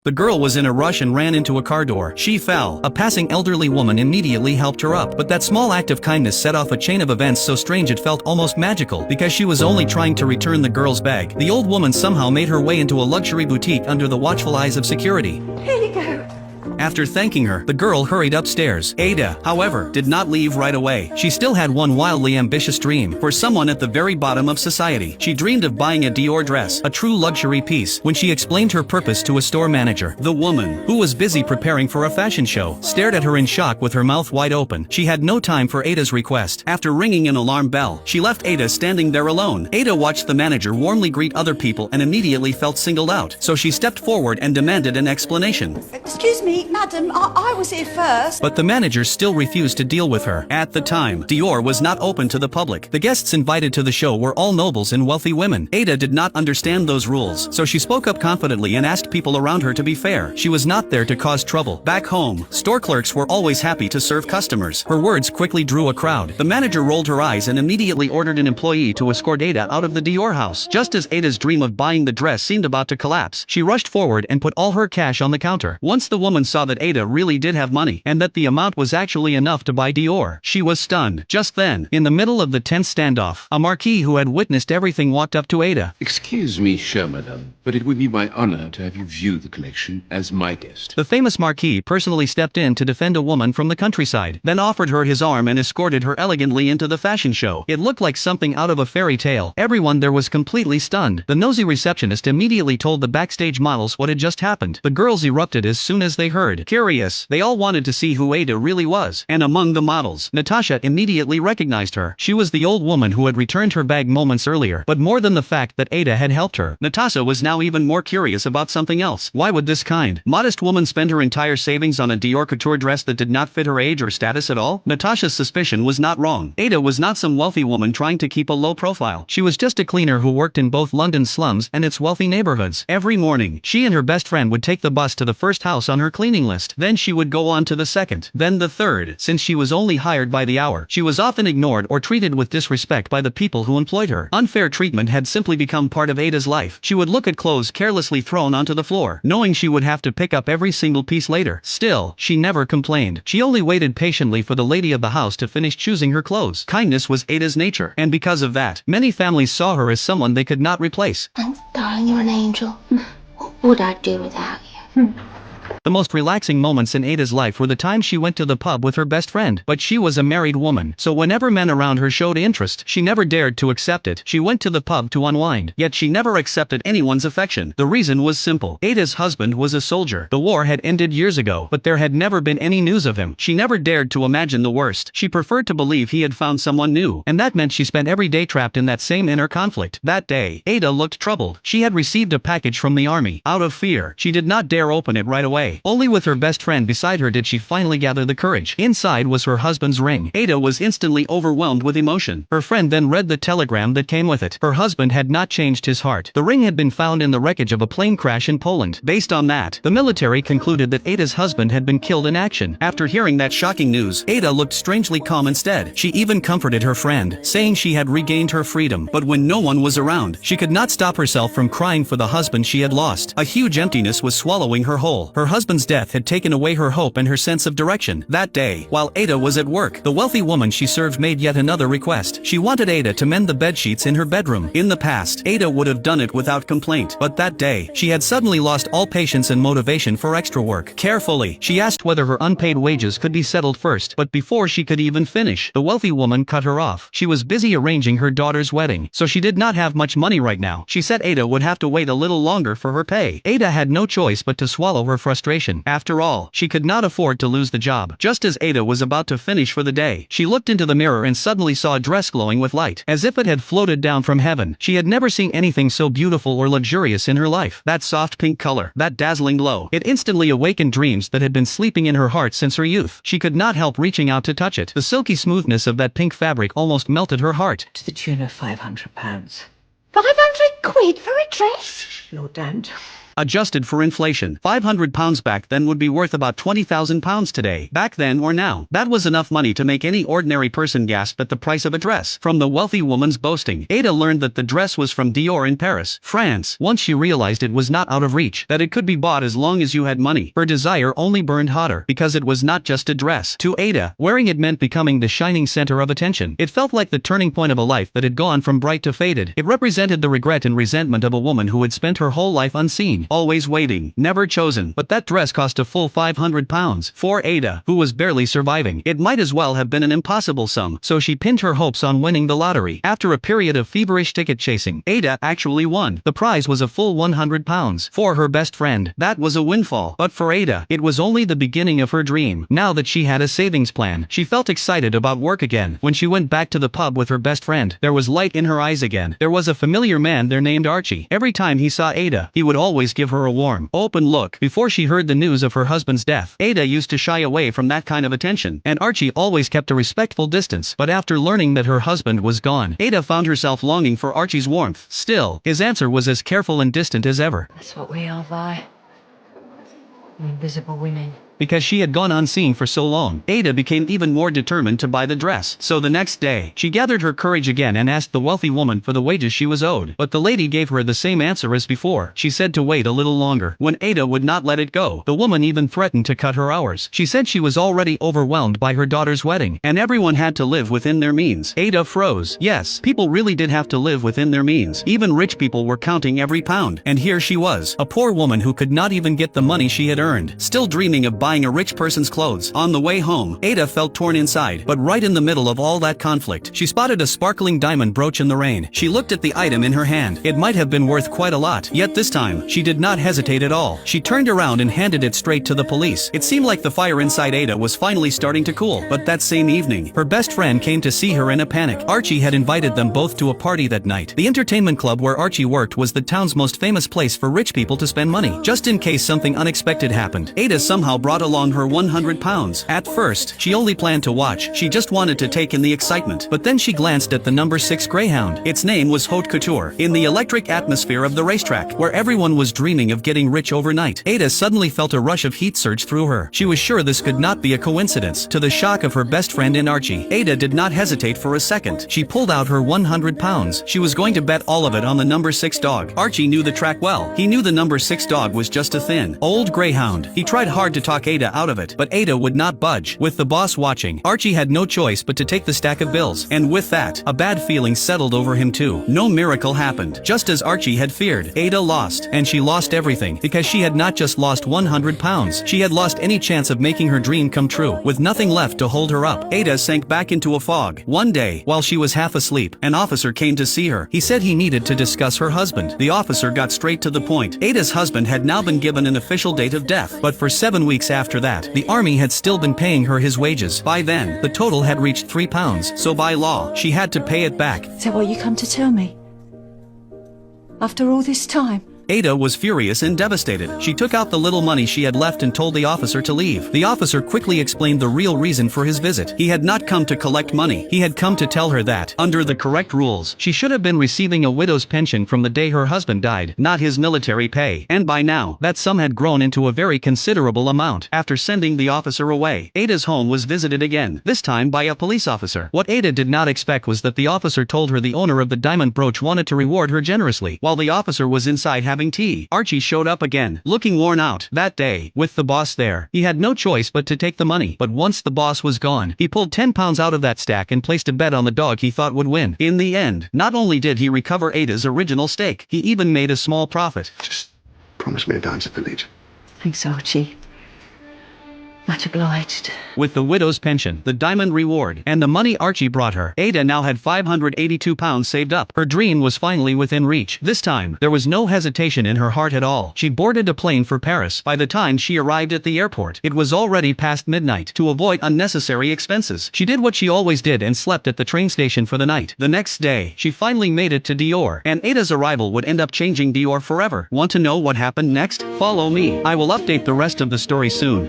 The girl was in a rush and ran into a car door. She fell. A passing elderly woman immediately helped her up. But that small act of kindness set off a chain of events so strange it felt almost magical. Because she was only trying to return the girl's bag, the old woman somehow made her way into a luxury boutique under the watchful eyes of security. Here you go. After thanking her, the girl hurried upstairs. Ada, however, did not leave right away. She still had one wildly ambitious dream. For someone at the very bottom of society, she dreamed of buying a Dior dress, a true luxury piece. When she explained her purpose to a store manager, the woman, who was busy preparing for a fashion show, stared at her in shock with her mouth wide open. She had no time for Ada's request. After ringing an alarm bell, she left Ada standing there alone. Ada watched the manager warmly greet other people and immediately felt singled out. So she stepped forward and demanded an explanation. Excuse me, madam, I was here first. But the manager still refused to deal with her. At the time, Dior was not open to the public. The guests invited to the show were all nobles and wealthy women. Ada did not understand those rules, so she spoke up confidently and asked people around her to be fair. She was not there to cause trouble. Back home, store clerks were always happy to serve customers. Her words quickly drew a crowd. The manager rolled her eyes and immediately ordered an employee to escort Ada out of the Dior house. Just as Ada's dream of buying the dress seemed about to collapse, she rushed forward and put all her cash on the counter. Once the woman saw that Ada really did have money, and that the amount was actually enough to buy Dior, she was stunned. Just then, in the middle of the tense standoff, a marquis who had witnessed everything walked up to Ada. Excuse me, chère madame, but it would be my honor to have you view the collection as my guest. The famous marquis personally stepped in to defend a woman from the countryside, then offered her his arm and escorted her elegantly into the fashion show. It looked like something out of a fairy tale. Everyone there was completely stunned. The nosy receptionist immediately told the backstage models what had just happened. The girls erupted as soon as they heard. Curious, they all wanted to see who Ada really was. And among the models, Natasha immediately recognized her. She was the old woman who had returned her bag moments earlier. But more than the fact that Ada had helped her, Natasha was now even more curious about something else. Why would this kind, modest woman spend her entire savings on a Dior couture dress that did not fit her age or status at all? Natasha's suspicion was not wrong. Ada was not some wealthy woman trying to keep a low profile. She was just a cleaner who worked in both London's slums and its wealthy neighborhoods. Every morning, she and her best friend would take the bus to the first house on her cleaning list. Then she would go on to the second, then the third. Since she was only hired by the hour, she was often ignored or treated with disrespect by the people who employed her. Unfair treatment had simply become part of Ada's life. She would look at clothes carelessly thrown onto the floor, knowing she would have to pick up every single piece later. Still, she never complained. She only waited patiently for the lady of the house to finish choosing her clothes. Kindness was Ada's nature, and because of that, many families saw her as someone they could not replace. Thanks, darling, you're an angel. What would I do without you? The most relaxing moments in Ada's life were the times she went to the pub with her best friend. But she was a married woman, so whenever men around her showed interest, she never dared to accept it. She went to the pub to unwind, yet she never accepted anyone's affection. The reason was simple. Ada's husband was a soldier. The war had ended years ago, but there had never been any news of him. She never dared to imagine the worst. She preferred to believe he had found someone new, and that meant she spent every day trapped in that same inner conflict. That day, Ada looked troubled. She had received a package from the army. Out of fear, she did not dare open it right away. Only with her best friend beside her did she finally gather the courage. Inside was her husband's ring. Ada was instantly overwhelmed with emotion. Her friend then read the telegram that came with it. Her husband had not changed his heart. The ring had been found in the wreckage of a plane crash in Poland. Based on that, the military concluded that Ada's husband had been killed in action. After hearing that shocking news, Ada looked strangely calm instead. She even comforted her friend, saying she had regained her freedom. But when no one was around, she could not stop herself from crying for the husband she had lost. A huge emptiness was swallowing her whole. Her husband's death had taken away her hope and her sense of direction. That day, while Ada was at work, the wealthy woman she served made yet another request. She wanted Ada to mend the bedsheets in her bedroom. In the past, Ada would have done it without complaint, but that day, she had suddenly lost all patience and motivation for extra work. Carefully, she asked whether her unpaid wages could be settled first, but before she could even finish, the wealthy woman cut her off. She was busy arranging her daughter's wedding, so she did not have much money right now. She said Ada would have to wait a little longer for her pay. Ada had no choice but to swallow her frustration. After all, she could not afford to lose the job. Just as Ada was about to finish for the day, she looked into the mirror and suddenly saw a dress glowing with light, as if it had floated down from heaven. She had never seen anything so beautiful or luxurious in her life. That soft pink color, that dazzling glow, it instantly awakened dreams that had been sleeping in her heart since her youth. She could not help reaching out to touch it. The silky smoothness of that pink fabric almost melted her heart. To the tune of £500. 500 quid for a dress? Lord, don't. Adjusted for inflation, £500 back then would be worth about £20,000 today. Back then or now, that was enough money to make any ordinary person gasp at the price of a dress. From the wealthy woman's boasting, Ada learned that the dress was from Dior in Paris, France. Once she realized it was not out of reach, that it could be bought as long as you had money, her desire only burned hotter, because it was not just a dress. To Ada, wearing it meant becoming the shining center of attention. It felt like the turning point of a life that had gone from bright to faded. It represented the regret and resentment of a woman who had spent her whole life unseen, always waiting, never chosen. But that dress cost a full £500. For Ada, who was barely surviving, it might as well have been an impossible sum, so she pinned her hopes on winning the lottery. After a period of feverish ticket chasing, Ada actually won. The prize was a full £100. For her best friend, that was a windfall. But for Ada, it was only the beginning of her dream. Now that she had a savings plan, she felt excited about work again. When she went back to the pub with her best friend, there was light in her eyes again. There was a familiar man there named Archie. Every time he saw Ada, he would always give her a warm, open look. Before she heard the news of her husband's death, Ada used to shy away from that kind of attention, and Archie always kept a respectful distance. But after learning that her husband was gone, Ada found herself longing for Archie's warmth. Still, his answer was as careful and distant as ever. That's what we are, Vi. Invisible women. Because she had gone unseen for so long, Ada became even more determined to buy the dress. So the next day, she gathered her courage again and asked the wealthy woman for the wages she was owed. But the lady gave her the same answer as before. She said to wait a little longer. When Ada would not let it go, the woman even threatened to cut her hours. She said she was already overwhelmed by her daughter's wedding, and everyone had to live within their means. Ada froze. Yes, people really did have to live within their means. Even rich people were counting every pound. And here she was, a poor woman who could not even get the money she had earned, still dreaming of buying a rich person's clothes. On the way home, Ada felt torn inside, but right in the middle of all that conflict, she spotted a sparkling diamond brooch in the rain. She looked at the item in her hand. It might have been worth quite a lot, yet this time, she did not hesitate at all. She turned around and handed it straight to the police. It seemed like the fire inside Ada was finally starting to cool, but that same evening, her best friend came to see her in a panic. Archie had invited them both to a party that night. The entertainment club where Archie worked was the town's most famous place for rich people to spend money. Just in case something unexpected happened, Ada somehow brought along her £100. At first, she only planned to watch. She just wanted to take in the excitement. But then she glanced at the number 6 Greyhound. Its name was Haute Couture. In the electric atmosphere of the racetrack, where everyone was dreaming of getting rich overnight, Ada suddenly felt a rush of heat surge through her. She was sure this could not be a coincidence. To the shock of her best friend and Archie, Ada did not hesitate for a second. She pulled out her £100. She was going to bet all of it on the number 6 dog. Archie knew the track well. He knew the number 6 dog was just a thin, old greyhound. He tried hard to talk Ada out of it, but Ada would not budge. With the boss watching, Archie had no choice but to take the stack of bills. And with that, a bad feeling settled over him too. No miracle happened. Just as Archie had feared, Ada lost. And she lost everything, because she had not just lost £100. She had lost any chance of making her dream come true. With nothing left to hold her up, Ada sank back into a fog. One day, while she was half asleep, an officer came to see her. He said he needed to discuss her husband. The officer got straight to the point. Ada's husband had now been given an official date of death, but for 7 weeks after that, the army had still been paying her his wages. By then, the total had reached £3, so by law, she had to pay it back. Is that what you come to tell me? After all this time? Ada was furious and devastated. She took out the little money she had left and told the officer to leave. The officer quickly explained the real reason for his visit. He had not come to collect money. He had come to tell her that, under the correct rules, she should have been receiving a widow's pension from the day her husband died, not his military pay. And by now, that sum had grown into a very considerable amount. After sending the officer away, Ada's home was visited again, this time by a police officer. What Ada did not expect was that the officer told her the owner of the diamond brooch wanted to reward her generously. While the officer was inside having tea, Archie showed up again, looking worn out. That day, with the boss there, he had no choice but to take the money. But once the boss was gone, he pulled £10 out of that stack and placed a bet on the dog he thought would win. In the end, not only did he recover Ada's original stake, he even made a small profit. Just promise me to dance at the village. Thanks, Archie. Much obliged. With the widow's pension, the diamond reward, and the money Archie brought her, Ada now had £582 saved up. Her dream was finally within reach. This time, there was no hesitation in her heart at all. She boarded a plane for Paris. By the time she arrived at the airport, it was already past midnight. To avoid unnecessary expenses, she did what she always did and slept at the train station for the night. The next day, she finally made it to Dior, and Ada's arrival would end up changing Dior forever. Want to know what happened next? Follow me. I will update the rest of the story soon.